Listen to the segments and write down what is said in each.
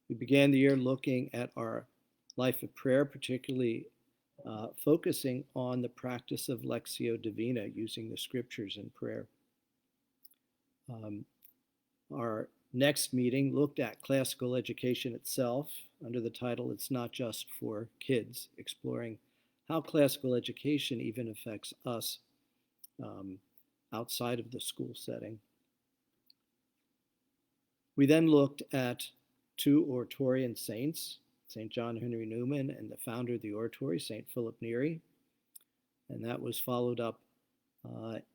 We began the year looking at our life of prayer, particularly focusing on the practice of Lectio Divina, using the scriptures in prayer. Our next meeting looked at classical education itself under the title It's Not Just for Kids, exploring how classical education even affects us outside of the school setting. We then looked at two Oratorian saints, St. John Henry Newman and the founder of the Oratory, St. Philip Neri, and that was followed up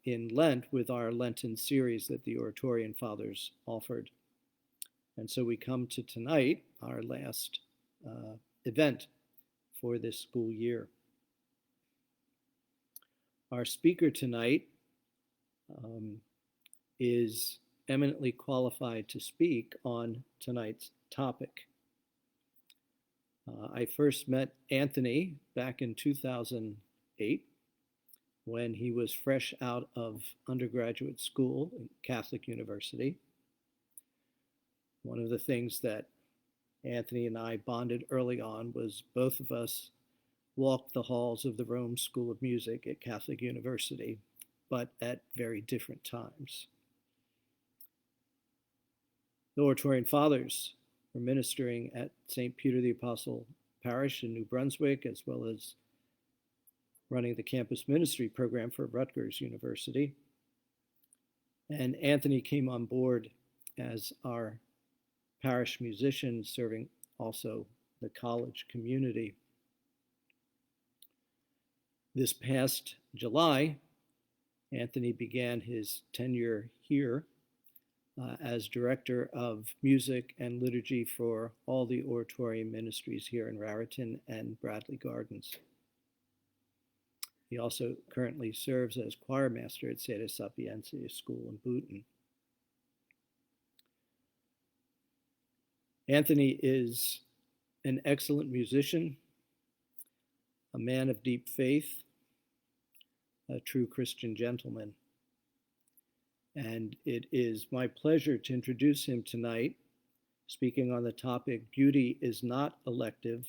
in Lent with our Lenten series that the Oratorian Fathers offered. And so we come to tonight, our last event for this school year. Our speaker tonight is eminently qualified to speak on tonight's topic. I first met Anthony back in 2008 when he was fresh out of undergraduate school at Catholic University. One of the things that Anthony and I bonded early on was both of us walked the halls of the Rome School of Music at Catholic University, but at very different times. The Oratorian Fathers were ministering at St. Peter the Apostle Parish in New Brunswick, as well as running the campus ministry program for Rutgers University. And Anthony came on board as our parish musician, serving also the college community. This past July, Anthony began his tenure here as director of music and liturgy for all the Oratorian Ministries here in Raritan and Bradley Gardens. He also currently serves as choirmaster at Sedes Sapientiae School in Boonton. Anthony is an excellent musician, a man of deep faith, a true Christian gentleman. And it is my pleasure to introduce him tonight, speaking on the topic, Beauty is Not Elective,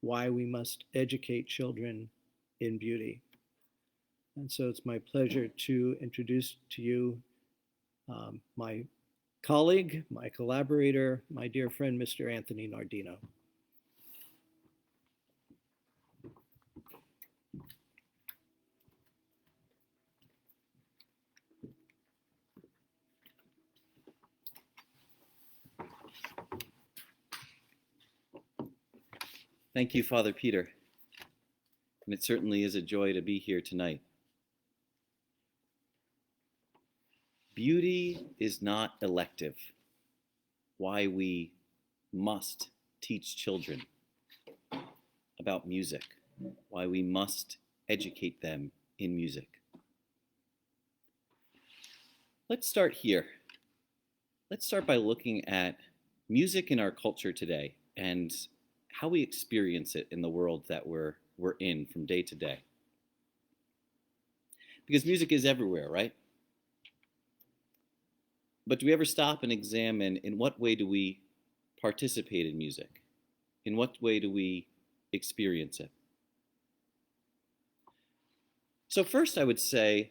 Why We Must Educate Children in Beauty. And so it's my pleasure to introduce to you my colleague, my collaborator, my dear friend, Mr. Anthony Nardino. Thank you, Father Peter. And it certainly is a joy to be here tonight. Beauty is not elective. Why we must teach children about music. Why we must educate them in music. Let's start here. Let's start by looking at music in our culture today and how we experience it in the world that we're in from day to day. Because music is everywhere, right? But do we ever stop and examine in what way do we participate in music? In what way do we experience it? So first, I would say,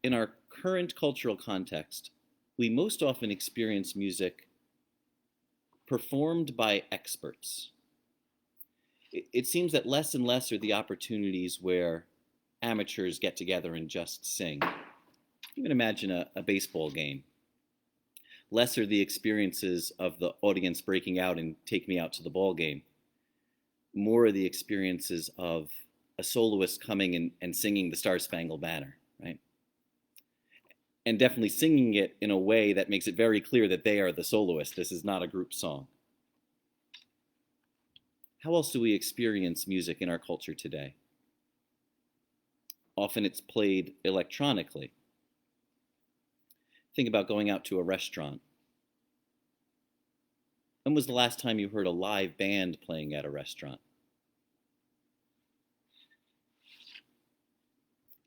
in our current cultural context, we most often experience music performed by experts. It seems that less and less are the opportunities where amateurs get together and just sing. You can imagine a baseball game. Less are the experiences of the audience breaking out and take me out to the ball game. More are the experiences of a soloist coming and singing the Star-Spangled Banner, right? And definitely singing it in a way that makes it very clear that they are the soloist. This is not a group song. How else do we experience music in our culture today? Often it's played electronically. Think about going out to a restaurant. When was the last time you heard a live band playing at a restaurant?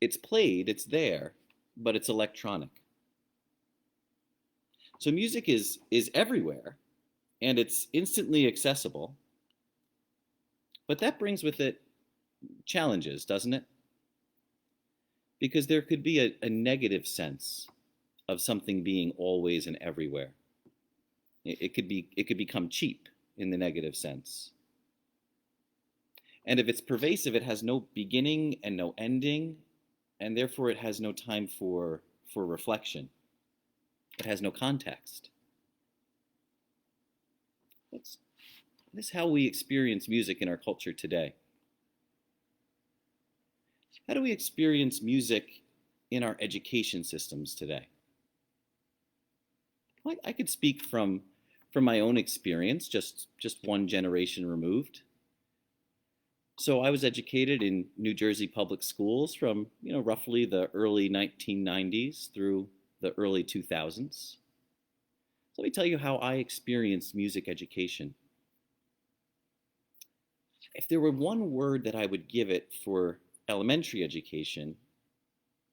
It's played, it's there, but it's electronic. So music is everywhere, and it's instantly accessible, but that brings with it challenges, doesn't it? Because there could be a negative sense of something being always and everywhere. It could become cheap in the negative sense. And if it's pervasive, it has no beginning and no ending, and therefore it has no time for reflection. It has no context. This is how we experience music in our culture today. How do we experience music in our education systems today? I could speak from my own experience, just one generation removed. So I was educated in New Jersey public schools from roughly the early 1990s through the early 2000s. Let me tell you how I experienced music education. If there were one word that I would give it for elementary education,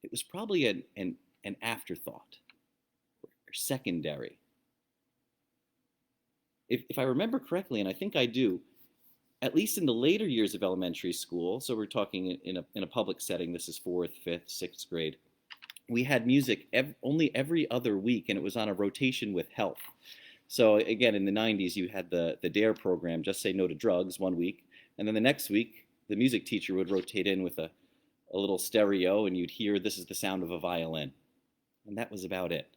it was probably an afterthought or secondary. If I remember correctly, and I think I do, at least in the later years of elementary school, so we're talking in a public setting, this is 4th, 5th, 6th grade, we had music only every other week, and it was on a rotation with health. So again, in the 90s, you had the DARE program, Just Say No to Drugs, one week, and then the next week, the music teacher would rotate in with a little stereo, and you'd hear This Is the Sound of a Violin. And that was about it.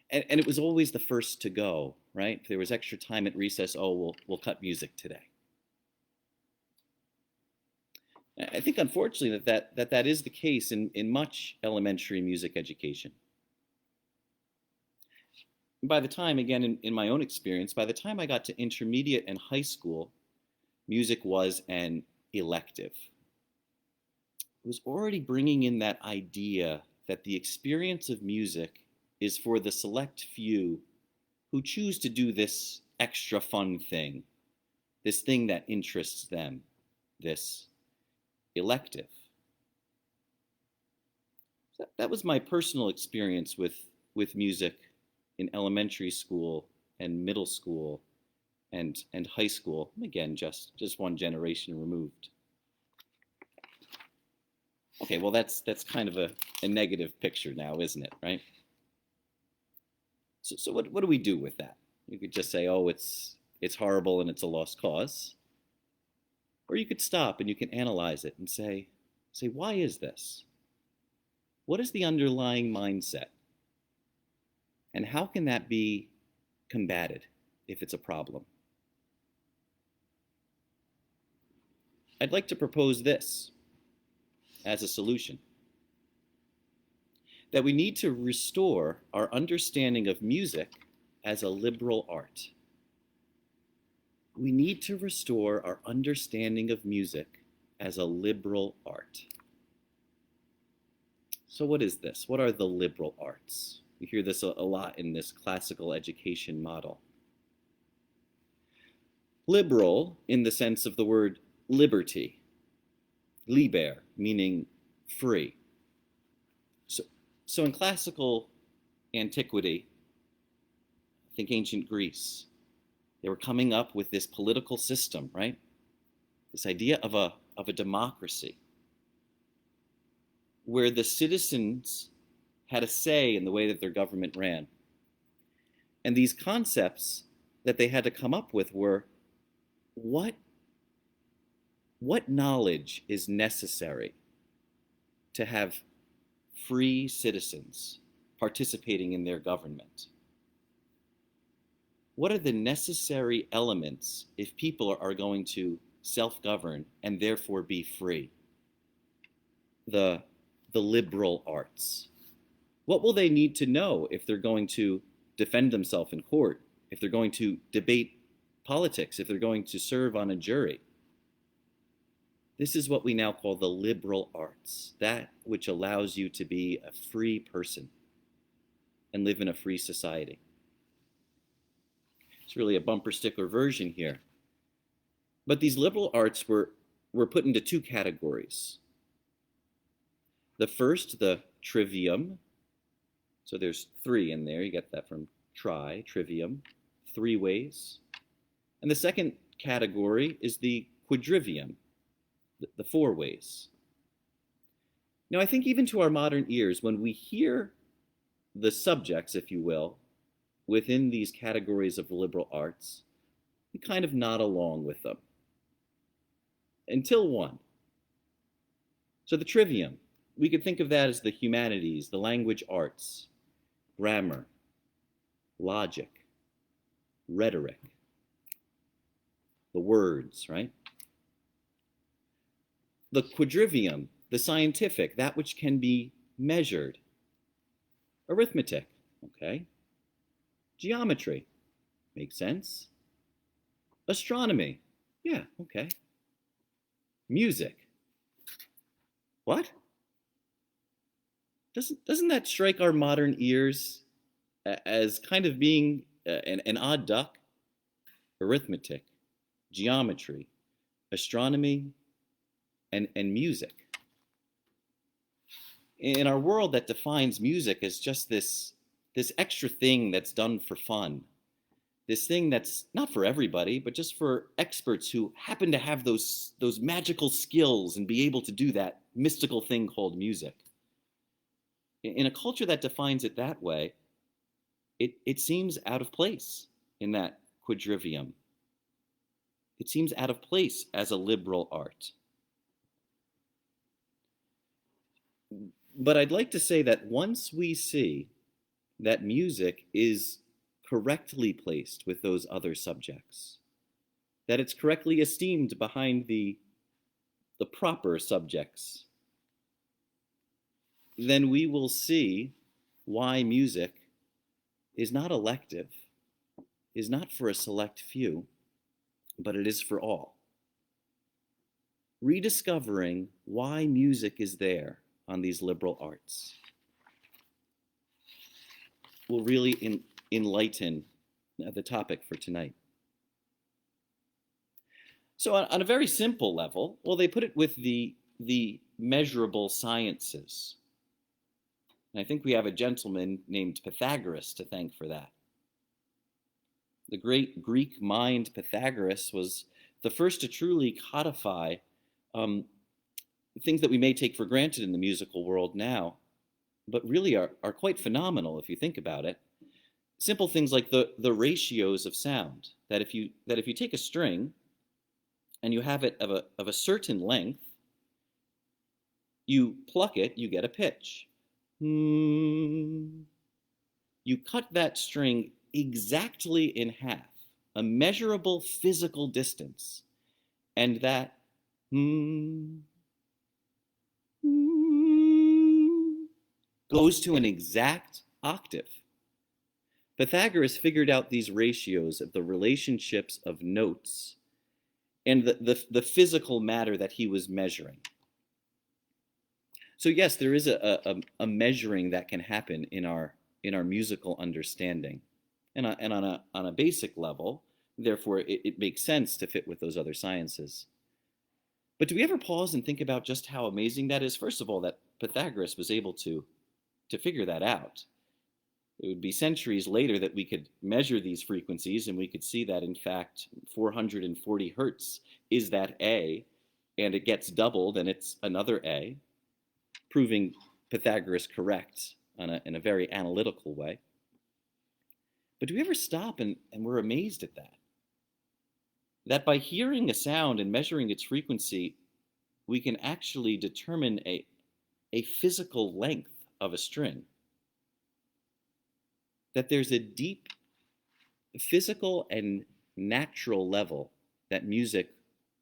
And it was always the first to go, right? If there was extra time at recess, we'll cut music today. I think, unfortunately, that is the case in much elementary music education. By the time, again, in my own experience, by the time I got to intermediate and high school, music was an elective. It was already bringing in that idea that the experience of music is for the select few who choose to do this extra fun thing, this thing that interests them, this elective. That was my personal experience with music in elementary school and middle school and high school. Again, just one generation removed. Okay, well that's kind of a negative picture now, isn't it, right? So what do we do with that? You could just say, oh, it's horrible and it's a lost cause. Or you could stop and you can analyze it and say, why is this? What is the underlying mindset? And how can that be combated if it's a problem? I'd like to propose this as a solution. That we need to restore our understanding of music as a liberal art. We need to restore our understanding of music as a liberal art. So what is this? What are the liberal arts? You hear this a lot in this classical education model. Liberal in the sense of the word liberty, liber, meaning free. So in classical antiquity, think ancient Greece, they were coming up with this political system, right? This idea of a democracy where the citizens had a say in the way that their government ran. And these concepts that they had to come up with were, what knowledge is necessary to have free citizens participating in their government? What are the necessary elements if people are going to self-govern and therefore be free? The liberal arts. What will they need to know if they're going to defend themselves in court, if they're going to debate politics, if they're going to serve on a jury? This is what we now call the liberal arts, that which allows you to be a free person and live in a free society. It's really a bumper sticker version here. But these liberal arts were put into two categories. The first, the trivium. So there's three in there. You get that from trivium, 3 ways. And the second category is the quadrivium, the 4 ways. Now, I think even to our modern ears, when we hear the subjects, if you will, within these categories of the liberal arts, we kind of nod along with them. Until one. So the trivium, we could think of that as the humanities, the language arts, grammar, logic, rhetoric, the words, right? The quadrivium, the scientific, that which can be measured, arithmetic, okay? Geometry, makes sense. Astronomy, yeah, okay. Music, what? Doesn't that strike our modern ears as kind of being an odd duck? Arithmetic, geometry, astronomy, and music. In our world that defines music as just this extra thing that's done for fun, this thing that's not for everybody, but just for experts who happen to have those magical skills and be able to do that mystical thing called music. In a culture that defines it that way, it seems out of place in that quadrivium. It seems out of place as a liberal art. But I'd like to say that once we see that music is correctly placed with those other subjects, that it's correctly esteemed behind the proper subjects, then we will see why music is not elective, is not for a select few, but it is for all. Rediscovering why music is there on these liberal arts will really enlighten the topic for tonight. So on a very simple level, well, they put it with the measurable sciences. And I think we have a gentleman named Pythagoras to thank for that. The great Greek mind Pythagoras was the first to truly codify things that we may take for granted in the musical world now, but really are quite phenomenal if you think about it. Simple things like the ratios of sound, that if you take a string and you have it of a certain length, you pluck it, you get a pitch. You cut that string exactly in half, a measurable physical distance, and that goes to an exact octave. Pythagoras figured out these ratios of the relationships of notes and the physical matter that he was measuring. So yes, there is a measuring that can happen in our musical understanding, and on a basic level, therefore it makes sense to fit with those other sciences. But do we ever pause and think about just how amazing that is? First of all, that Pythagoras was able to figure that out. It would be centuries later that we could measure these frequencies, and we could see that in fact 440 hertz is that A, and it gets doubled and it's another A, proving Pythagoras correct in a very analytical way. But do we ever stop and we're amazed at that? That by hearing a sound and measuring its frequency, we can actually determine a physical length of a string. That there's a deep physical and natural level that music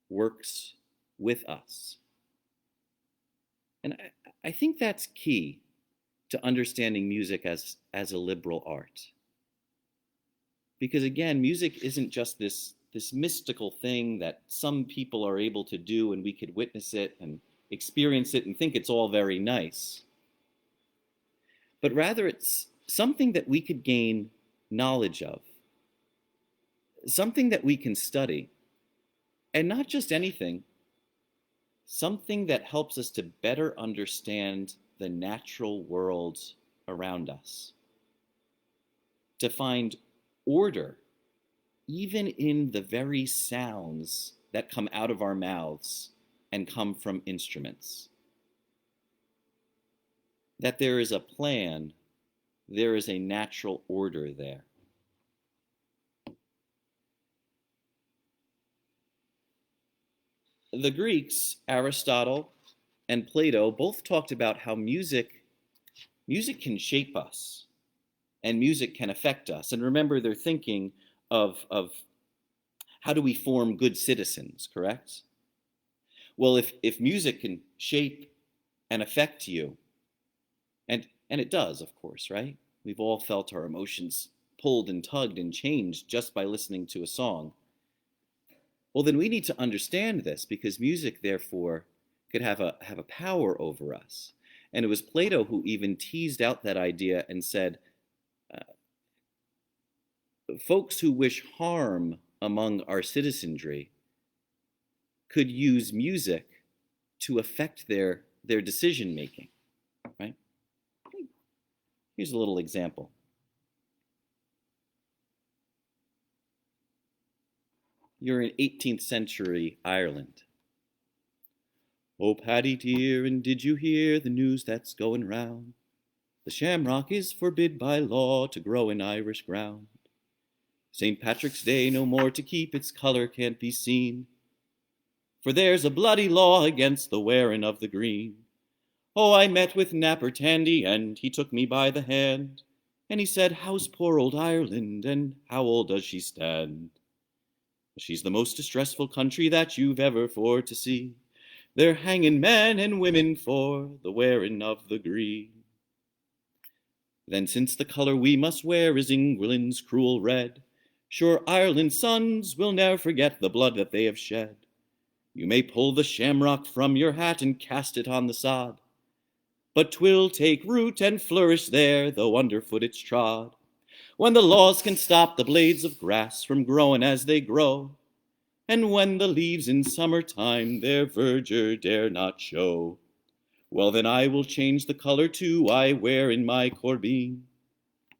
works with us. And I think that's key to understanding music as a liberal art. Because again, music isn't just this mystical thing that some people are able to do and we could witness it and experience it and think it's all very nice. But rather it's something that we could gain knowledge of, something that we can study, and not just anything, something that helps us to better understand the natural world around us, to find order even in the very sounds that come out of our mouths and come from instruments. That there is a plan, there is a natural order there. The Greeks, Aristotle and Plato, both talked about how music can shape us and music can affect us. And remember, they're thinking of how do we form good citizens, correct? Well, if music can shape and affect you, and it does, of course, right? We've all felt our emotions pulled and tugged and changed just by listening to a song. Well, then we need to understand this, because music, therefore, could have a power over us. And it was Plato who even teased out that idea and said, folks who wish harm among our citizenry could use music to affect their decision making, right? Here's a little example. You're in 18th century Ireland. Oh, Paddy dear, and did you hear the news that's going round? The shamrock is forbid by law to grow in Irish ground. St. Patrick's Day no more to keep, its colour can't be seen. For there's a bloody law against the wearing of the green. Oh, I met with Napper Tandy, and he took me by the hand, and he said, how's poor old Ireland, and how old does she stand? She's the most distressful country that you've ever for to see. They're hanging men and women for the wearing of the green. Then since the colour we must wear is England's cruel red, sure Ireland's sons will ne'er forget the blood that they have shed. You may pull the shamrock from your hat and cast it on the sod, but 'twill take root and flourish there, though underfoot it's trod. When the laws can stop the blades of grass from growing as they grow, and when the leaves in summertime their verdure dare not show, well then I will change the colour too I wear in my corbeen.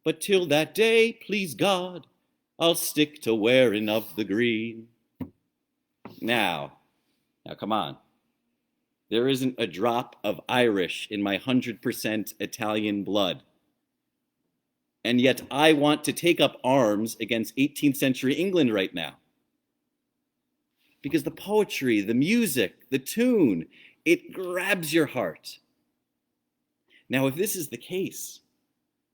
But till that day, please God, I'll stick to wearing of the green. Now come on. There isn't a drop of Irish in my 100% Italian blood. And yet I want to take up arms against 18th century England right now. Because the poetry, the music, the tune, it grabs your heart. Now, if this is the case,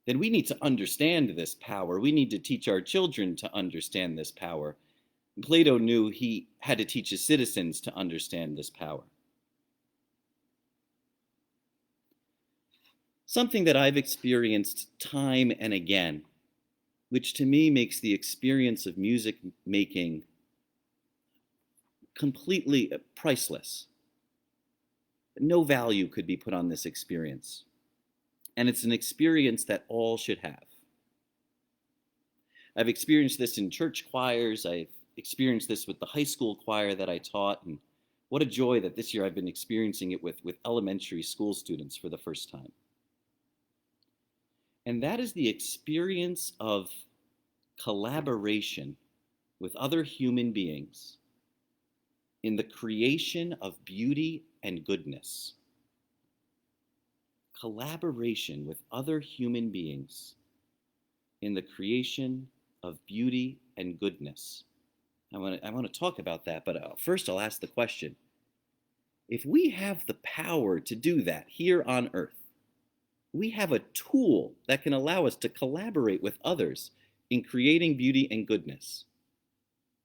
then we need to understand this power. We need to teach our children to understand this power. Plato knew he had to teach his citizens to understand this power. Something that I've experienced time and again, which to me makes the experience of music making completely priceless. No value could be put on this experience. And it's an experience that all should have. I've experienced this in church choirs. I've experienced this with the high school choir that I taught. And what a joy that this year I've been experiencing it with elementary school students for the first time. And that is the experience of collaboration with other human beings in the creation of beauty and goodness. Collaboration with other human beings in the creation of beauty and goodness. I want to talk about that, but first I'll ask the question. If we have the power to do that here on earth, we have a tool that can allow us to collaborate with others in creating beauty and goodness.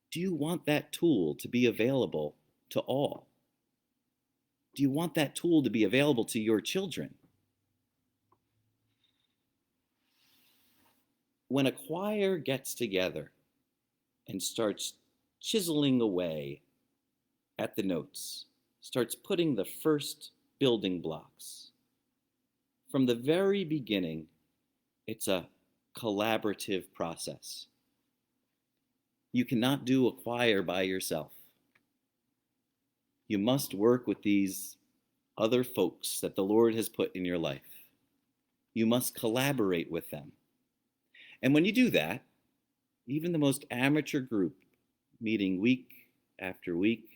Do you want that tool to be available to all? Do you want that tool to be available to your children? When a choir gets together and starts chiseling away at the notes, starts putting the first building blocks, from the very beginning, it's a collaborative process. You cannot do a choir by yourself. You must work with these other folks that the Lord has put in your life. You must collaborate with them. And when you do that, even the most amateur group meeting week after week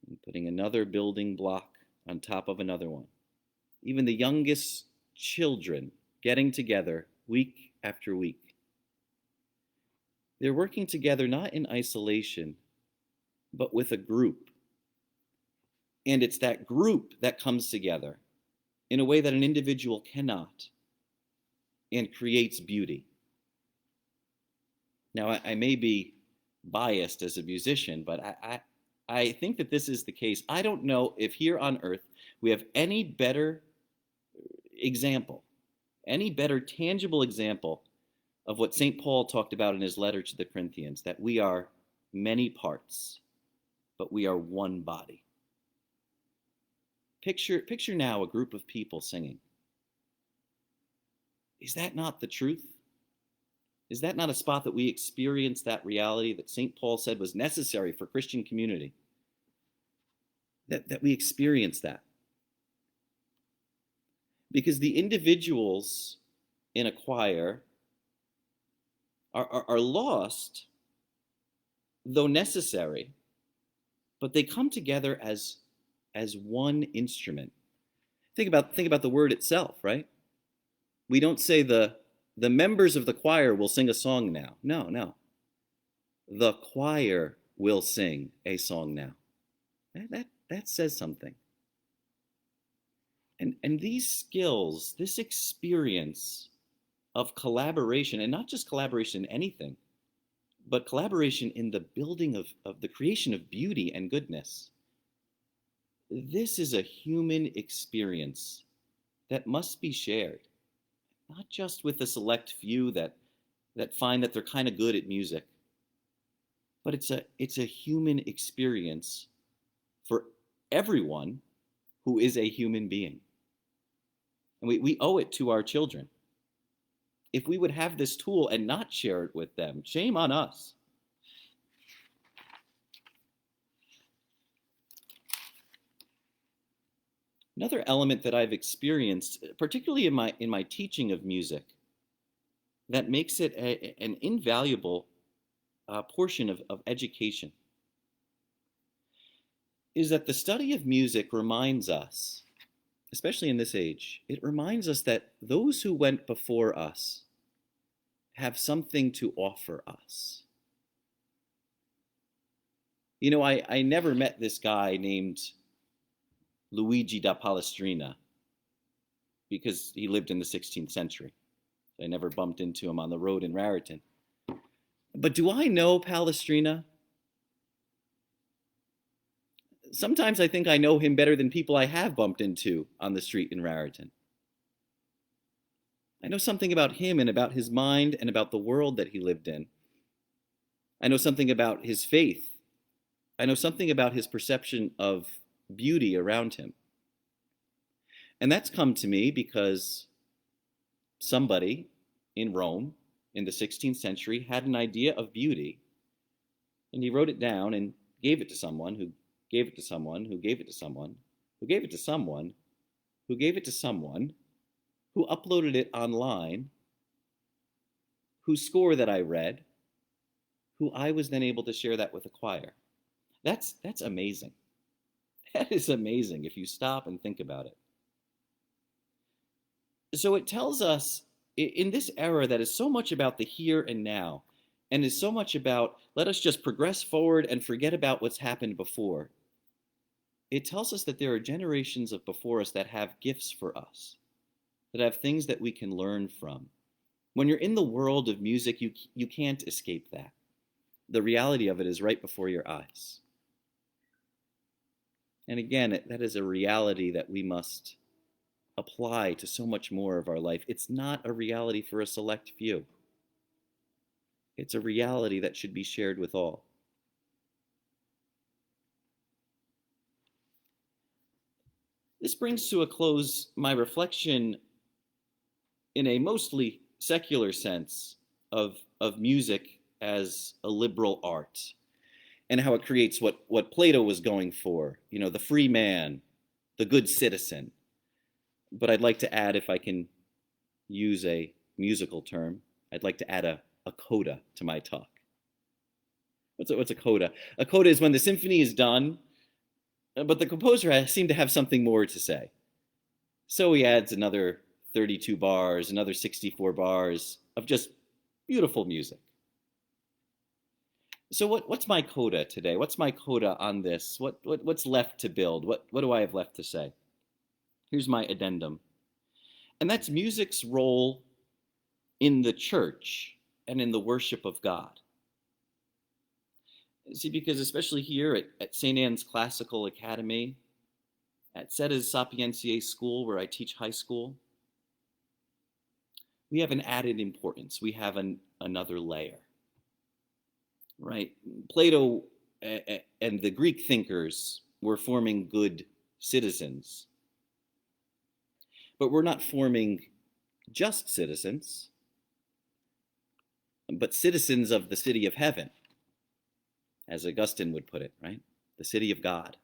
and putting another building block on top of another one. Even the youngest children getting together week after week. They're working together not in isolation, but with a group. And it's that group that comes together in a way that an individual cannot and creates beauty. Now, I may be biased as a musician, but I think that this is the case. I don't know if here on earth we have any better example, any better tangible example of what St. Paul talked about in his letter to the Corinthians, that we are many parts, but we are one body. Picture now a group of people singing. Is that not the truth? Is that not a spot that we experience that reality that St. Paul said was necessary for Christian community? That we experience that. Because the individuals in a choir are lost, though necessary, but they come together as one instrument. Think about the word itself, right? We don't say the members of the choir will sing a song now. No. The choir will sing a song now. That says something. And these skills, this experience of collaboration, and not just collaboration in anything, but collaboration in the building of the creation of beauty and goodness. This is a human experience that must be shared, not just with a select few that find that they're kind of good at music, but it's a human experience for everyone who is a human being. And we owe it to our children. If we would have this tool and not share it with them, shame on us. Another element that I've experienced, particularly in my teaching of music, that makes it an invaluable portion of education, is that the study of music reminds us, especially in this age, it reminds us that those who went before us have something to offer us. You know, I never met this guy named Luigi da Palestrina because he lived in the 16th century. I never bumped into him on the road in Raritan. But do I know Palestrina? Sometimes I think I know him better than people I have bumped into on the street in Raritan. I know something about him and about his mind and about the world that he lived in. I know something about his faith. I know something about his perception of beauty around him. And that's come to me because somebody in Rome in the 16th century had an idea of beauty, and he wrote it down and gave it to someone who gave it to someone who gave it to someone who gave it to someone who gave it to someone who uploaded it online, whose score that I read, who I was then able to share that with a choir. That's amazing. That is amazing if you stop and think about it. So it tells us in this era that is so much about the here and now, and is so much about let us just progress forward and forget about what's happened before. It tells us that there are generations of before us that have gifts for us, that have things that we can learn from. When you're in the world of music, you can't escape that. The reality of it is right before your eyes. And again, that is a reality that we must apply to so much more of our life. It's not a reality for a select few. It's a reality that should be shared with all. This brings to a close my reflection in a mostly secular sense of music as a liberal art, and how it creates what Plato was going for, the free man, the good citizen. But I'd like to add, if I can use a musical term, I'd like to add a coda to my talk. What's a coda? A coda is when the symphony is done, but the composer seemed to have something more to say. So he adds another 32 bars, another 64 bars of just beautiful music. So what's my coda today? What's my coda on this? What's left to build? What do I have left to say? Here's my addendum. And that's music's role in the church and in the worship of God. See, because especially here at St. Anne's Classical Academy, at Sedes Sapientiae School, where I teach high school, we have an added importance. We have another layer, right? Plato and the Greek thinkers were forming good citizens, but we're not forming just citizens, but citizens of the city of heaven, as Augustine would put it, right? The city of God.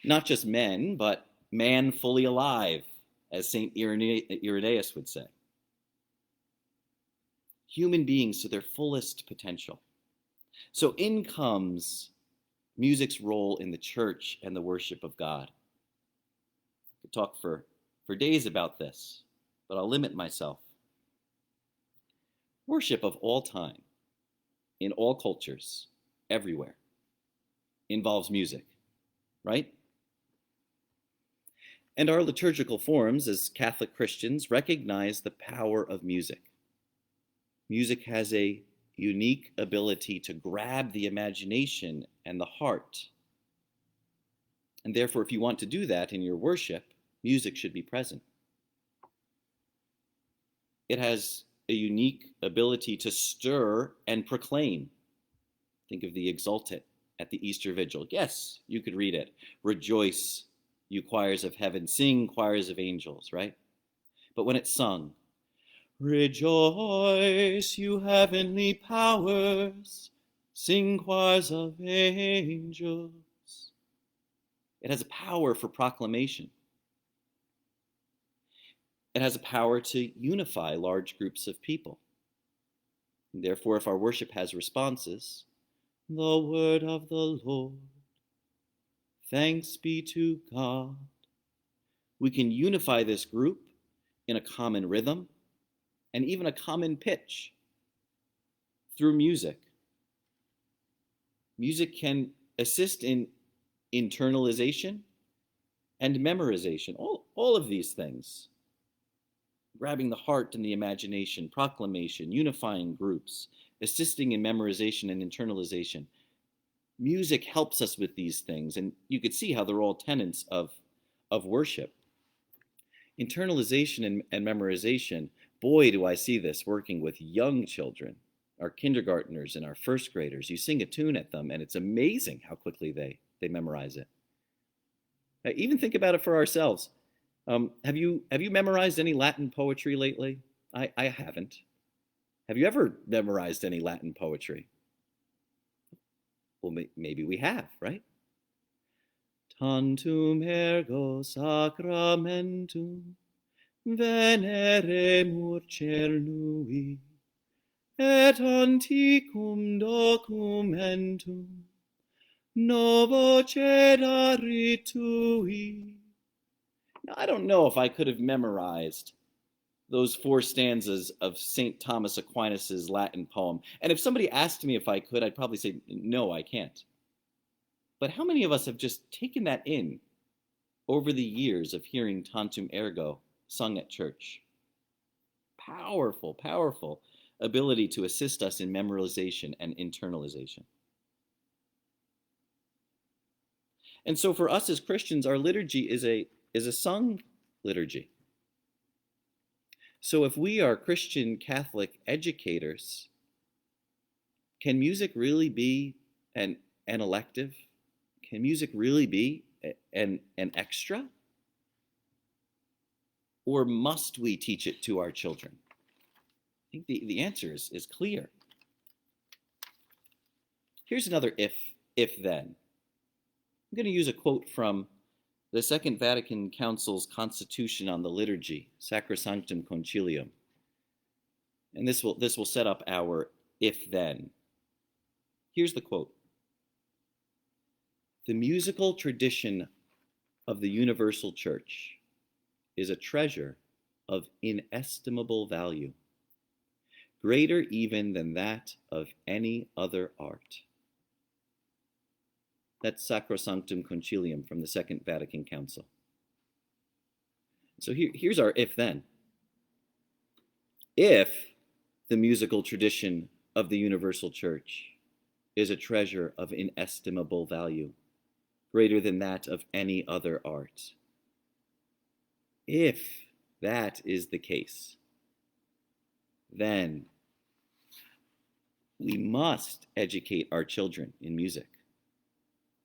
Not just men, but man fully alive, as St. Irenaeus would say. Human beings to their fullest potential. So in comes music's role in the church and the worship of God. I could talk for days about this, but I'll limit myself. Worship of all time, in all cultures, everywhere, involves music, right? And our liturgical forms as Catholic Christians recognize the power of music. Music has a unique ability to grab the imagination and the heart. And therefore, if you want to do that in your worship, music should be present. It has a unique ability to stir and proclaim. Think of the Exultet at the Easter Vigil. Yes, you could read it. Rejoice, you choirs of heaven. Sing, choirs of angels, right? But when it's sung, rejoice, you heavenly powers. Sing, choirs of angels. It has a power for proclamation. It has a power to unify large groups of people. And therefore, if our worship has responses, the word of the Lord, thanks be to God, we can unify this group in a common rhythm and even a common pitch through music. Music can assist in internalization and memorization, all of these things. Grabbing the heart and the imagination, proclamation, unifying groups, assisting in memorization and internalization. Music helps us with these things, and you could see how they're all tenets of worship. Internalization and memorization, boy, do I see this working with young children, our kindergartners and our first graders. You sing a tune at them, and it's amazing how quickly they memorize it. Even think about it for ourselves. Have you memorized any Latin poetry lately? I haven't. Have you ever memorized any Latin poetry? Well, maybe we have, right? Tantum ergo sacramentum veneremur cernui et antiquum documentum novo cedari tui. Now, I don't know if I could have memorized those 4 stanzas of St. Thomas Aquinas' Latin poem. And if somebody asked me if I could, I'd probably say, no, I can't. But how many of us have just taken that in over the years of hearing Tantum Ergo sung at church? Powerful, powerful ability to assist us in memorization and internalization. And so for us as Christians, our liturgy is a sung liturgy. So if we are Christian Catholic educators, can music really be an elective? Can music really be an extra? Or must we teach it to our children? I think the answer is clear. Here's another if then. I'm going to use a quote from the Second Vatican Council's Constitution on the Liturgy, Sacrosanctum Concilium. And this will set up our if-then. Here's the quote. The musical tradition of the universal church is a treasure of inestimable value, greater even than that of any other art. That's Sacrosanctum Concilium from the Second Vatican Council. So here's our if-then. If the musical tradition of the universal church is a treasure of inestimable value, greater than that of any other art. If that is the case, then we must educate our children in music.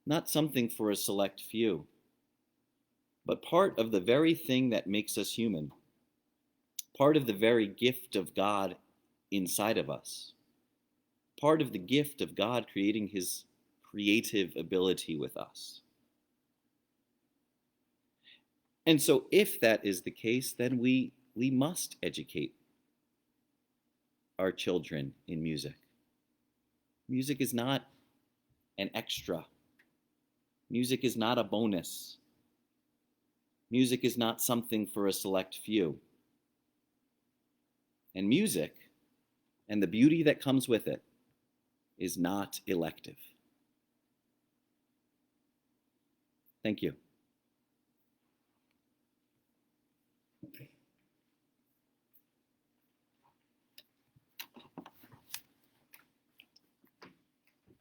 Not something for a select few, but part of the very thing that makes us human, part of the very gift of God inside of us, part of the gift of God creating his creative ability with us. And so if that is the case, then we must educate our children in music. Music is not an extra. Music is not a bonus. Music is not something for a select few. And music, and the beauty that comes with it, is not elective. Thank you.